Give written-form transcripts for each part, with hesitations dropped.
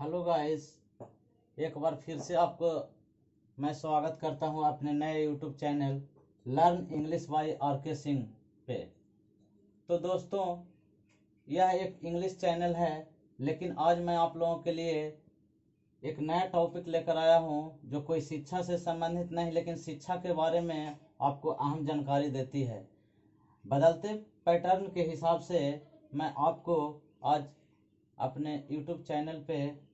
Hello guys, एक बार फिर से आपको मैं स्वागत करता हूं अपने नए YouTube channel learn English by R K. Singh पे। तो दोस्तों, यह एक इंग्लिश चैनल है, लेकिन आज मैं आप लोगों के लिए एक नया टॉपिक लेकर आया हूं जो कोई शिक्षा से संबंधित नहीं, लेकिन शिक्षा के बारे में आपको अहम जानकारी देती है। बदलते पैटर्न के हिसाब से मैं आपको आज अपने यूट्यूब चैनल पे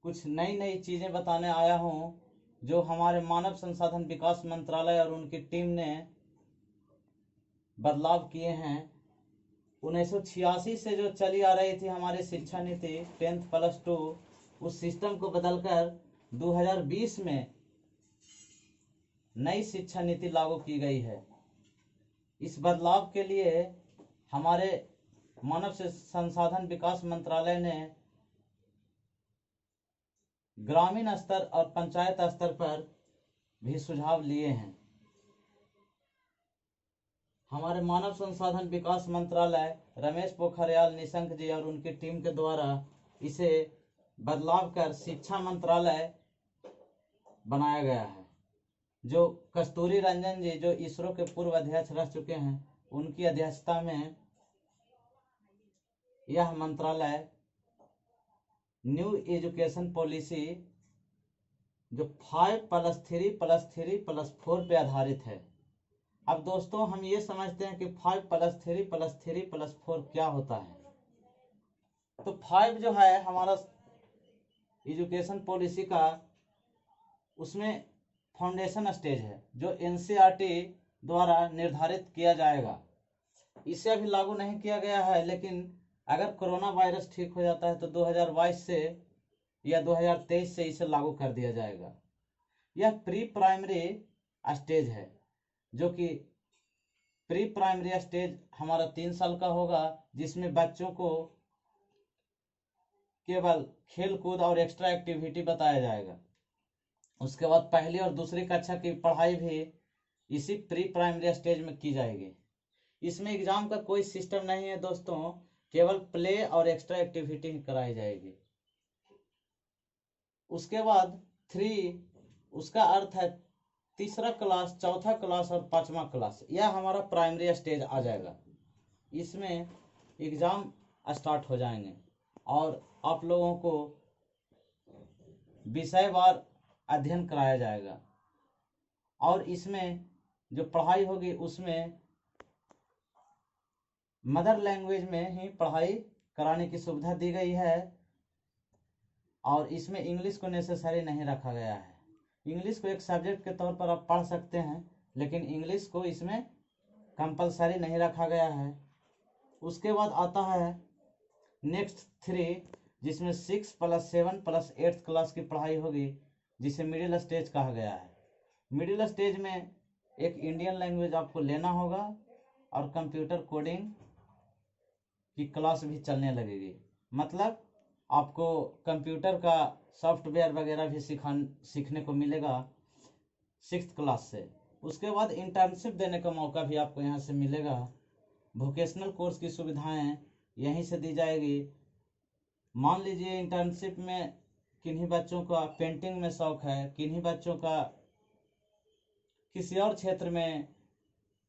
कुछ नई नई चीज़ें बताने आया हूँ जो हमारे मानव संसाधन विकास मंत्रालय और उनकी टीम ने बदलाव किए हैं। 1986 से जो चली आ रही थी हमारी शिक्षा नीति 10th+2, उस सिस्टम को बदलकर 2020 में नई शिक्षा नीति लागू की गई है। इस बदलाव के लिए हमारे मानव संसाधन विकास मंत्रालय ने ग्रामीण स्तर और पंचायत स्तर पर भी सुझाव लिए हैं। हमारे मानव संसाधन विकास मंत्रालय रमेश पोखरियाल निशंक जी और उनकी टीम के द्वारा इसे बदलाव कर शिक्षा मंत्रालय बनाया गया है, जो कस्तूरी रंजन जी, जो इसरो के पूर्व अध्यक्ष रह चुके हैं, उनकी अध्यक्षता में यह मंत्रालय न्यू एजुकेशन पॉलिसी जो 5+3+3+4 पे आधारित है। अब दोस्तों, हम ये समझते हैं कि 5+3+3+4 क्या होता है। तो 5 जो है हमारा एजुकेशन पॉलिसी का, उसमें फाउंडेशन स्टेज है जो एनसीईआरटी द्वारा निर्धारित किया जाएगा। इसे अभी लागू नहीं किया गया है, लेकिन अगर कोरोना वायरस ठीक हो जाता है तो 2022 से या 2023 से इसे लागू कर दिया जाएगा। यह प्री प्राइमरी स्टेज है, जो कि प्री प्राइमरी स्टेज हमारा 3 साल का होगा, जिसमें बच्चों को केवल खेल कूद और एक्स्ट्रा एक्टिविटी बताया जाएगा। उसके बाद पहली और दूसरी कक्षा की पढ़ाई भी इसी प्री प्राइमरी स्टेज में की जाएगी। इसमें एग्जाम का कोई सिस्टम नहीं है दोस्तों, केवल प्ले और एक्स्ट्रा एक्टिविटी कराई जाएगी। उसके बाद 3, उसका अर्थ है तीसरा क्लास, चौथा क्लास और 5वां क्लास। यह हमारा प्राइमरी स्टेज आ जाएगा। इसमें एग्ज़ाम स्टार्ट हो जाएंगे और आप लोगों को विषयवार अध्ययन कराया जाएगा, और इसमें जो पढ़ाई होगी उसमें मदर लैंग्वेज में ही पढ़ाई कराने की सुविधा दी गई है, और इसमें इंग्लिश को नेसेसरी नहीं रखा गया है। इंग्लिश को एक सब्जेक्ट के तौर पर आप पढ़ सकते हैं, लेकिन इंग्लिश को इसमें कंपलसरी नहीं रखा गया है। उसके बाद आता है नेक्स्ट 3, जिसमें 6+7+8 क्लास की पढ़ाई होगी, जिसे मिडिल स्टेज कहा गया है। मिडिल स्टेज में एक इंडियन लैंग्वेज आपको लेना होगा और कंप्यूटर कोडिंग की क्लास भी चलने लगेगी। मतलब आपको कंप्यूटर का सॉफ्टवेयर वगैरह भी सीखने को मिलेगा 6th क्लास से। उसके बाद इंटर्नशिप देने का मौका भी आपको यहाँ से मिलेगा। वोकेशनल कोर्स की सुविधाएं यहीं से दी जाएगी। मान लीजिए इंटर्नशिप में किन्हीं बच्चों का पेंटिंग में शौक है, किन्हीं बच्चों का किसी और क्षेत्र में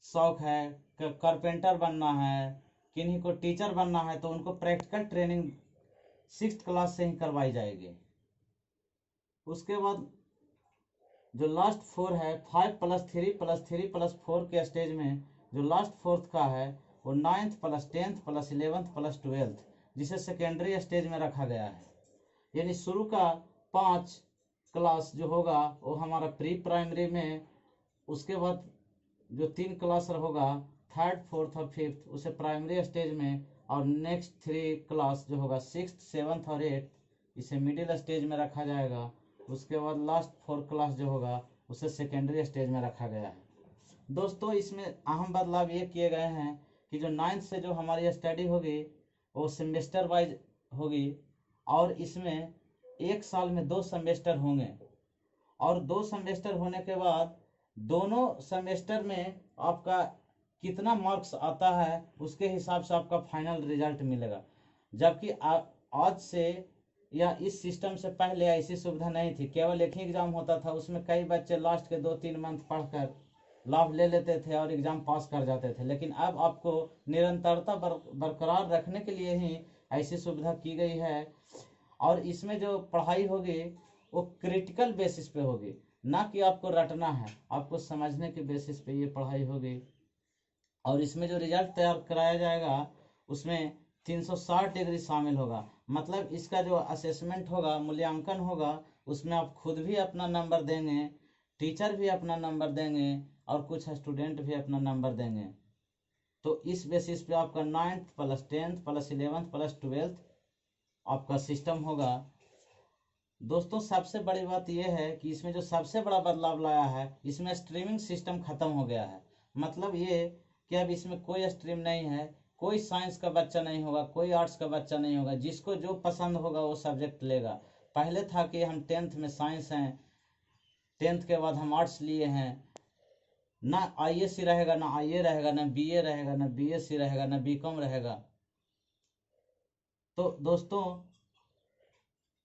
शौक है, कारपेंटर बनना है, किन्हीं को टीचर बनना है, तो उनको प्रैक्टिकल ट्रेनिंग 6th क्लास से ही करवाई जाएगी। उसके बाद जो लास्ट 4 है, 5+3+3+4 के स्टेज में जो लास्ट 4th का है, वो 9th+10th+11th+12, जिसे सेकेंडरी स्टेज में रखा गया है। यानी शुरू का 5 क्लास जो होगा वो हमारा प्री प्राइमरी में, उसके बाद जो 3 क्लास होगा 3rd, 4th और 5th, उसे प्राइमरी स्टेज में, और नेक्स्ट 3 क्लास जो होगा 6th, 7th और 8th, इसे मिडिल स्टेज में रखा जाएगा। उसके बाद लास्ट 4 क्लास जो होगा उसे सेकेंडरी स्टेज में रखा गया है। दोस्तों, इसमें अहम बदलाव ये किए गए हैं कि जो 9th से जो हमारी स्टडी होगी वो सेमेस्टर वाइज होगी, और इसमें 1 साल में 2 सेमेस्टर होंगे, और 2 सेमेस्टर होने के बाद दोनों सेमेस्टर में आपका कितना मार्क्स आता है उसके हिसाब से आपका फाइनल रिजल्ट मिलेगा। जबकि आज से या इस सिस्टम से पहले ऐसी सुविधा नहीं थी, केवल एक ही एग्जाम होता था, उसमें कई बच्चे लास्ट के 2-3 मंथ पढ़कर लाभ ले लेते थे और एग्जाम पास कर जाते थे। लेकिन अब आपको निरंतरता बरकरार रखने के लिए ही ऐसी सुविधा की गई है। और इसमें जो पढ़ाई होगी वो क्रिटिकल बेसिस पे होगी, ना कि आपको रटना है, आपको समझने के बेसिस पे ये पढ़ाई होगी। और इसमें जो रिजल्ट तैयार कराया जाएगा उसमें 360 डिग्री शामिल होगा। मतलब इसका जो असेसमेंट होगा, मूल्यांकन होगा, उसमें आप खुद भी अपना नंबर देंगे, टीचर भी अपना नंबर देंगे और कुछ स्टूडेंट भी अपना नंबर देंगे। तो इस बेसिस पे आपका 9th plus 10th plus 11th plus 12th आपका सिस्टम होगा। दोस्तों सबसे बड़ी बात यह है कि इसमें जो सबसे बड़ा बदलाव लाया है, इसमें स्ट्रीमिंग सिस्टम खत्म हो गया है। मतलब ये कि अब इसमें कोई स्ट्रीम नहीं है, कोई साइंस का बच्चा नहीं होगा, कोई आर्ट्स का बच्चा नहीं होगा, जिसको जो पसंद होगा वो सब्जेक्ट लेगा। पहले था कि हम 10th में साइंस हैं, 10th के बाद हम आर्ट्स लिए हैं, ना आईएससी रहेगा, ना आईए रहेगा, ना बीए रहेगा, ना बीएससी रहेगा, ना बीकॉम रहेगा। तो दोस्तों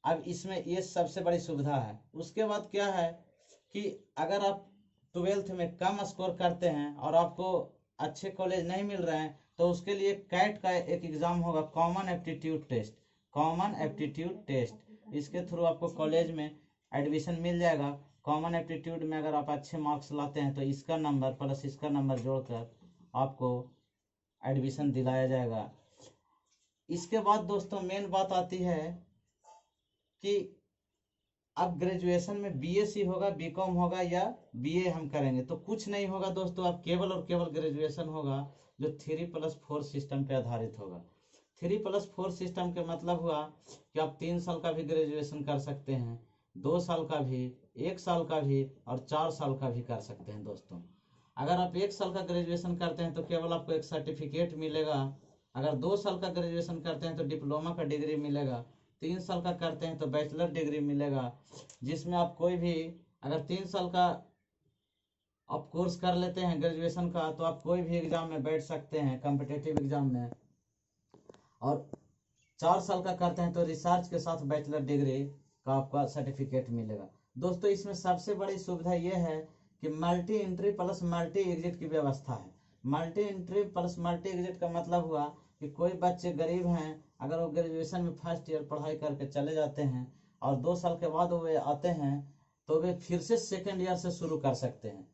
अब इसमें ये सबसे बड़ी सुविधा है। उसके बाद क्या है कि अगर आप 12th में कम स्कोर करते हैं और आपको अच्छे कॉलेज नहीं मिल रहे हैं, तो उसके लिए कैट का एक एग्ज़ाम होगा, common aptitude test. Common aptitude test, इसके थ्रू आपको कॉलेज में एडमिशन मिल जाएगा। कॉमन एप्टीट्यूड में अगर आप अच्छे मार्क्स लाते हैं तो इसका नंबर प्लस इसका नंबर जोड़कर आपको एडमिशन दिलाया जाएगा। इसके बाद दोस्तों मेन बात आती है कि अब ग्रेजुएशन में बीएससी होगा, बीकॉम होगा या बीए हम करेंगे, तो कुछ नहीं होगा दोस्तों। अब केवल और केवल ग्रेजुएशन होगा जो 3+4 सिस्टम पे आधारित होगा। 3+4 सिस्टम के मतलब हुआ कि आप 3 साल का भी ग्रेजुएशन कर सकते हैं, 2 साल का भी, 1 साल का भी और 4 साल का भी कर सकते हैं दोस्तों। अगर आप 1 साल का ग्रेजुएशन करते हैं तो केवल आपको एक सर्टिफिकेट मिलेगा। अगर 2 साल का ग्रेजुएशन करते हैं तो डिप्लोमा का डिग्री मिलेगा। 3 साल का करते हैं तो बैचलर डिग्री मिलेगा, जिसमें आप कोई भी अगर 3 साल का आप कोर्स कर लेते हैं ग्रेजुएशन का, तो आप कोई भी एग्जाम में बैठ सकते हैं, कॉम्पिटिटिव एग्जाम में। और 4 साल का करते हैं तो रिसर्च के साथ बैचलर डिग्री का आपका सर्टिफिकेट मिलेगा। दोस्तों इसमें सबसे बड़ी सुविधा यह है कि multi entry plus multi exit की व्यवस्था है। Multi entry plus multi exit का मतलब हुआ कि कोई बच्चे गरीब हैं, अगर वो ग्रेजुएशन में फर्स्ट ईयर पढ़ाई करके चले जाते हैं और 2 साल के बाद वे आते हैं तो वे फिर से सेकेंड ईयर से शुरू कर सकते हैं।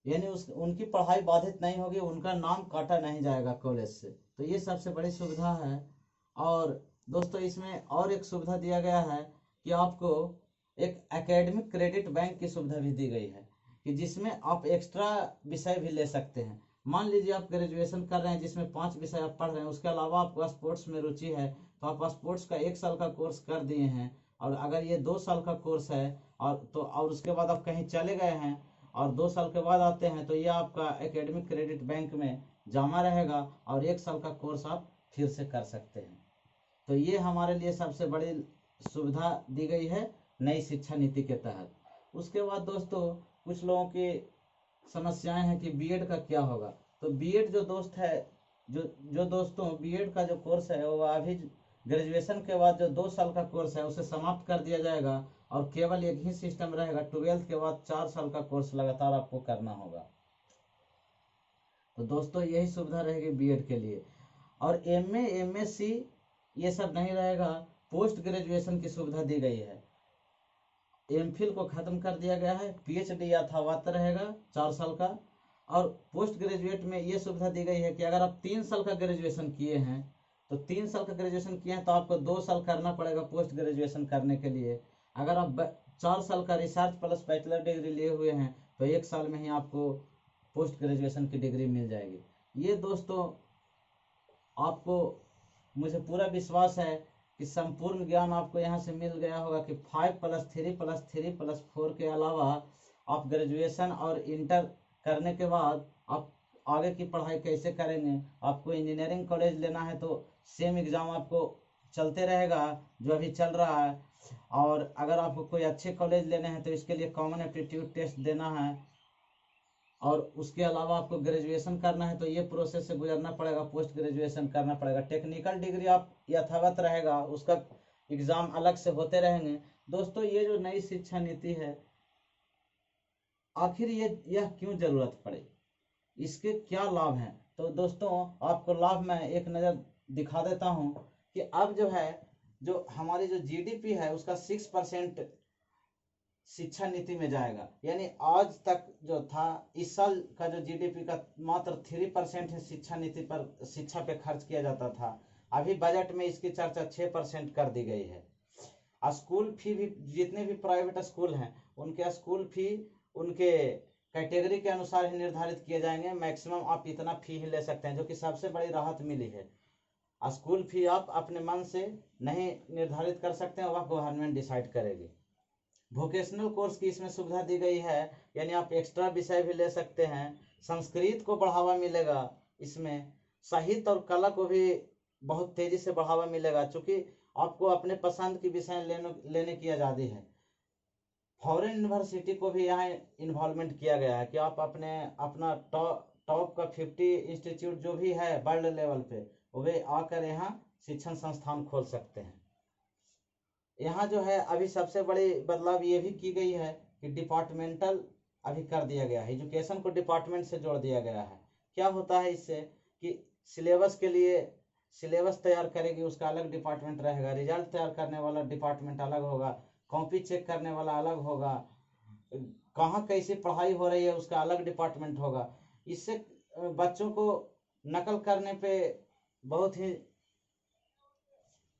यानी उनकी पढ़ाई बाधित नहीं होगी, उनका नाम काटा नहीं जाएगा कॉलेज से। तो ये सबसे बड़ी सुविधा है। और दोस्तों इसमें और एक सुविधा दिया गया है कि आपको एक एकेडमिक क्रेडिट बैंक की सुविधा भी दी गई है, कि जिसमें आप एक्स्ट्रा विषय भी ले सकते हैं। मान लीजिए आप ग्रेजुएशन कर रहे हैं जिसमें 5 विषय आप पढ़ रहे हैं, उसके अलावा आपको स्पोर्ट्स में रुचि है, तो आप स्पोर्ट्स का 1 साल का कोर्स कर दिए हैं, और अगर ये 2 साल का कोर्स है और उसके बाद आप कहीं चले गए हैं और 2 साल के बाद आते हैं, तो ये आपका एकेडमिक क्रेडिट बैंक में जमा रहेगा और 1 साल का कोर्स आप फिर से कर सकते हैं। तो ये हमारे लिए सबसे बड़ी सुविधा दी गई है नई शिक्षा नीति के तहत। उसके बाद दोस्तों कुछ लोगों की समस्याएं हैं कि बीएड का क्या होगा। तो बीएड जो दोस्त है, जो दोस्तों बीएड का जो कोर्स है वो अभी ग्रेजुएशन के बाद जो 2 साल का कोर्स है उसे समाप्त कर दिया जाएगा और केवल एक ही सिस्टम रहेगा, 12th के बाद 4 साल का कोर्स लगातार आपको करना होगा। तो दोस्तों यही सुविधा रहेगी बीएड के लिए। और एमए एमएससी ये सब नहीं रहेगा, पोस्ट ग्रेजुएशन की सुविधा दी गई है। एमफिल को खत्म कर दिया गया है, पीएचडी यथावत रहेगा 4 साल का। और पोस्ट ग्रेजुएट में ये सुविधा दी गई है कि अगर आप 3 साल का ग्रेजुएशन किए हैं, तो 3 साल का ग्रेजुएशन किए हैं तो आपको 2 साल करना पड़ेगा पोस्ट ग्रेजुएशन करने के लिए। अगर आप 4 साल का रिसर्च प्लस बैचलर डिग्री लिए हुए हैं तो 1 साल में ही आपको पोस्ट ग्रेजुएशन की डिग्री मिल जाएगी। ये दोस्तों आपको, मुझे पूरा विश्वास है कि संपूर्ण ज्ञान आपको यहाँ से मिल गया होगा कि 5+3+3+4 के अलावा आप ग्रेजुएशन और इंटर करने के बाद आप आगे की पढ़ाई कैसे करेंगे। आपको इंजीनियरिंग कॉलेज लेना है तो सेम एग्ज़ाम आपको चलते रहेगा जो अभी चल रहा है, और अगर आपको कोई अच्छे कॉलेज लेने हैं तो इसके लिए कॉमन एप्टीट्यूड टेस्ट देना है, और उसके अलावा आपको ग्रेजुएशन करना है तो ये प्रोसेस से गुजरना पड़ेगा, पोस्ट ग्रेजुएशन करना पड़ेगा। टेक्निकल डिग्री आप यथावत रहेगा, उसका एग्जाम अलग से होते रहेंगे। दोस्तों ये जो नई शिक्षा नीति है, आखिर यह क्यों जरूरत पड़े, इसके क्या लाभ हैं? तो दोस्तों आपको लाभ मैं एक नज़र दिखा देता हूं कि अब जो है, जो हमारी जो जीडीपी है उसका 6% शिक्षा नीति में जाएगा। यानी आज तक जो था, इस साल का जो जीडीपी का मात्र 3% है शिक्षा नीति पर, शिक्षा पे खर्च किया जाता था। अभी बजट में इसकी चर्चा 6% कर दी गई है। स्कूल फी भी, जितने भी प्राइवेट स्कूल हैं उनके स्कूल फी उनके कैटेगरी के अनुसार ही निर्धारित किए जाएंगे। मैक्सिमम आप इतना फी ही ले सकते हैं, जो कि सबसे बड़ी राहत मिली है। स्कूल फी आप अपने मन से नहीं निर्धारित कर सकते हैं, वह गवर्नमेंट डिसाइड करेगी। वोकेशनल कोर्स की इसमें सुविधा दी गई है, यानी आप एक्स्ट्रा विषय भी ले सकते हैं। संस्कृत को बढ़ावा मिलेगा इसमें। साहित्य और कला को भी बहुत तेजी से बढ़ावा मिलेगा, चूंकि आपको अपने पसंद की विषय लेने की आज़ादी है। फॉरेन यूनिवर्सिटी को भी यहाँ इन्वॉल्वमेंट किया गया है कि आप अपना टॉप का 50 इंस्टीट्यूट जो भी है वर्ल्ड लेवल पे, वे आकर यहाँ शिक्षण संस्थान खोल सकते हैं। यहाँ जो है अभी सबसे बड़ी बदलाव ये भी की गई है कि डिपार्टमेंटल अभी कर दिया गया है, एजुकेशन को डिपार्टमेंट से जोड़ दिया गया है। क्या होता है इससे कि सिलेबस के लिए सिलेबस तैयार करेगी, उसका अलग डिपार्टमेंट रहेगा। रिजल्ट तैयार करने वाला डिपार्टमेंट अलग होगा, कॉपी चेक करने वाला अलग होगा, कहाँ कैसी पढ़ाई हो रही है उसका अलग डिपार्टमेंट होगा। इससे बच्चों को नकल करने पे बहुत ही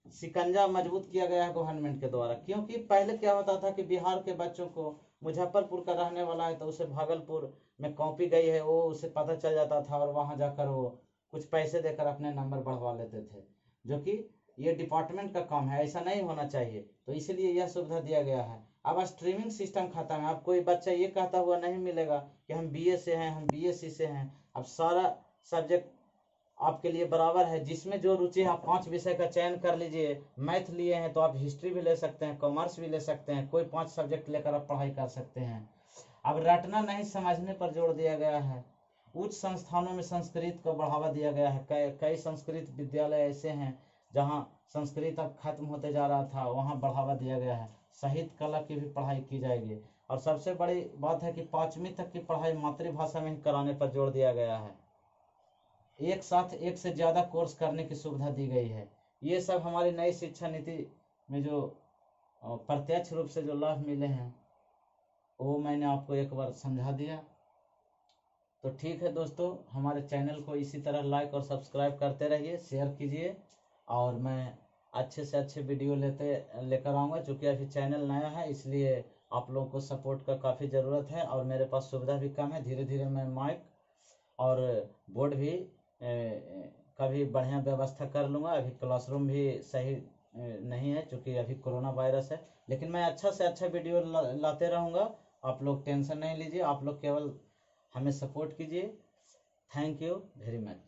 शिकंजा मजबूत किया गया है गवर्नमेंट के द्वारा। क्योंकि पहले क्या होता था कि बिहार के बच्चों को, मुजफ्फरपुर का रहने वाला है तो उसे भागलपुर में कॉपी गई है, वो उसे पता चल जाता था और वहां जाकर वो कुछ पैसे देकर अपने नंबर बढ़वा लेते थे, जो कि ये डिपार्टमेंट का काम है, ऐसा नहीं होना चाहिए। तो इसलिए यह सुविधा दिया गया है। अब स्ट्रीमिंग सिस्टम खत्म है। अब कोई बच्चा ये कहता हुआ नहीं मिलेगा कि हम बीए से हैं, हम बीएससी से हैं। अब सारा सब्जेक्ट आपके लिए बराबर है, जिसमें जो रुचि है। आप 5 विषय का चयन कर लीजिए। मैथ लिए हैं तो आप हिस्ट्री भी ले सकते हैं, कॉमर्स भी ले सकते हैं, कोई 5 सब्जेक्ट लेकर आप पढ़ाई कर सकते हैं। अब रटना नहीं, समझने पर जोर दिया गया है। उच्च संस्थानों में संस्कृत को बढ़ावा दिया गया है। कई संस्कृत विद्यालय ऐसे हैं जहां संस्कृत अब खत्म होते जा रहा था, वहां बढ़ावा दिया गया है। साहित्य कला की भी पढ़ाई की जाएगी। और सबसे बड़ी बात है कि 5वीं तक की पढ़ाई मातृभाषा में ही कराने पर जोर दिया गया है। एक साथ एक से ज़्यादा कोर्स करने की सुविधा दी गई है। ये सब हमारी नई शिक्षा नीति में जो प्रत्यक्ष रूप से जो लाभ मिले हैं, वो मैंने आपको एक बार समझा दिया। तो ठीक है दोस्तों, हमारे चैनल को इसी तरह लाइक और सब्सक्राइब करते रहिए, शेयर कीजिए, और मैं अच्छे से अच्छे वीडियो लेकर आऊँगा। चूँकि अभी चैनल नया है, इसलिए आप लोगों को सपोर्ट का काफ़ी ज़रूरत है, और मेरे पास सुविधा भी कम है। धीरे धीरे मैं माइक और बोर्ड भी का भी बढ़िया व्यवस्था कर लूँगा। अभी क्लासरूम भी सही नहीं है, क्योंकि अभी कोरोना वायरस है, लेकिन मैं अच्छा से अच्छा वीडियो लाते रहूँगा। आप लोग टेंशन नहीं लीजिए, आप लोग केवल हमें सपोर्ट कीजिए। Thank you very much.